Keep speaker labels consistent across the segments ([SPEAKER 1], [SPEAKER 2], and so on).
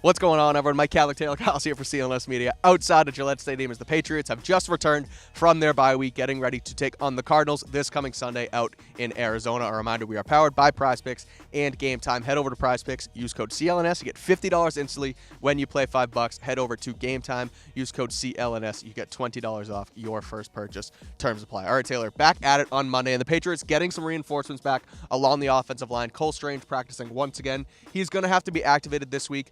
[SPEAKER 1] What's going on, everyone? Mike Kadlick, Tayler Kyles here for CLNS Media. Outside of Gillette Stadium as the Patriots have just returned from their bye week, getting ready to take on the Cardinals this coming Sunday out in Arizona. A reminder, we are powered by Prize Picks and Game Time. Head over to Prize Picks, use code CLNS. You get $50 instantly when you play $5. Head over to Game Time, use code CLNS. You get $20 off your first purchase. Terms apply. All right, Taylor, back at it on Monday, and the Patriots getting some reinforcements back along the offensive line. Cole Strange practicing once again. He's going to have to be activated this week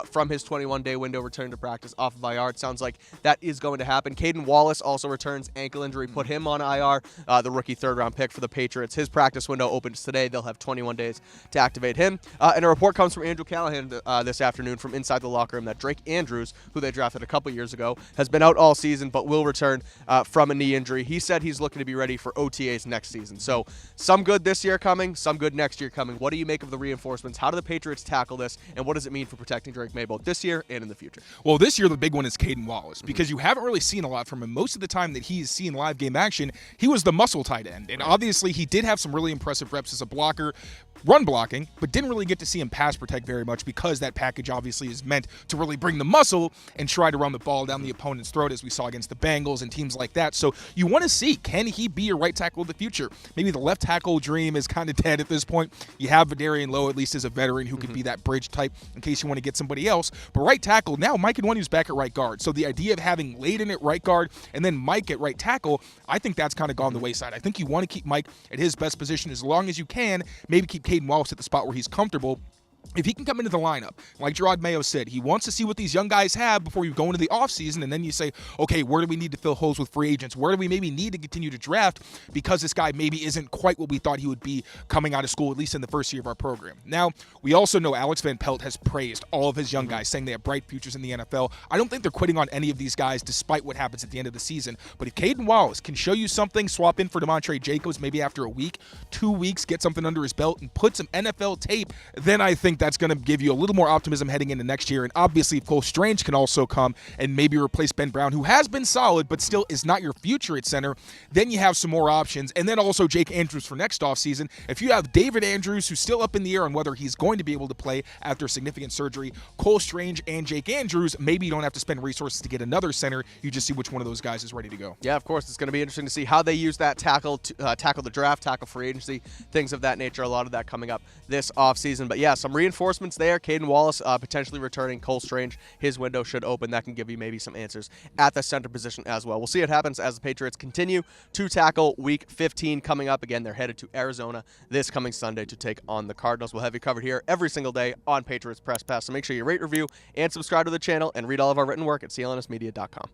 [SPEAKER 1] from his 21-day window return to practice off of IR. It sounds like that is going to happen. Caedan Wallace also returns. Ankle injury put him on IR, the rookie third-round pick for the Patriots. His practice window opens today. They'll have 21 days to activate him. And a report comes from Andrew Callahan this afternoon from inside the locker room that Drake Andrews, who they drafted a couple years ago, has been out all season but will return from a knee injury. He said he's looking to be ready for OTAs next season. So some good this year coming, some good next year coming. What do you make of the reinforcements? How do the Patriots tackle this? And what does it mean for protecting Drake May both this year and in the future?
[SPEAKER 2] Well, this year the big one is Caedan Wallace because you haven't really seen a lot from him. Most of the time that he's seen live game action, he was the muscle tight end. And obviously he did have some really impressive reps as a blocker, run blocking, but didn't really get to see him pass protect very much because that package obviously is meant to really bring the muscle and try to run the ball down the opponent's throat, as we saw against the Bengals and teams like that. So you want to see, can he be your right tackle of the future? Maybe the left tackle dream is kind of dead at this point. You have Vidarian Lowe, at least as a veteran, who could be that bridge type in case you want to get somebody else. But right tackle, now Mike Kadlick's back at right guard. So the idea of having Layden at right guard and then Mike at right tackle, I think that's kind of gone the wayside. I think you want to keep Mike at his best position as long as you can. Maybe keep Caedan Wallace at the spot where he's comfortable. If he can come into the lineup, like Gerard Mayo said, he wants to see what these young guys have before you go into the offseason, and then you say, okay, where do we need to fill holes with free agents? Where do we maybe need to continue to draft because this guy maybe isn't quite what we thought he would be coming out of school, at least in the first year of our program. Now, we also know Alex Van Pelt has praised all of his young guys, saying they have bright futures in the NFL. I don't think they're quitting on any of these guys despite what happens at the end of the season. But if Caedan Wallace can show you something, swap in for Demontre Jacobs maybe after a week, 2 weeks, get something under his belt, and put some NFL tape, then I think that's going to give you a little more optimism heading into next year. And obviously, if Cole Strange can also come and maybe replace Ben Brown, who has been solid but still is not your future at center, then you have some more options. And then also Jake Andrews for next offseason. If you have David Andrews, who's still up in the air on whether he's going to be able to play after significant surgery, Cole Strange and Jake Andrews, maybe you don't have to spend resources to get another center. You just see which one of those guys is ready to go.
[SPEAKER 1] Yeah, of course. It's going to be interesting to see how they use that tackle to tackle the draft, tackle free agency, things of that nature. A lot of that coming up this offseason. But yeah, some reinforcements there. Caedan Wallace potentially returning. Cole Strange, his window should open. That can give you maybe some answers at the center position as well. We'll see what happens as the Patriots continue to tackle Week 15 coming up. Again, they're headed to Arizona this coming Sunday to take on the Cardinals. We'll have you covered here every single day on Patriots Press Pass. So make sure you rate, review, and subscribe to the channel and read all of our written work at clnsmedia.com.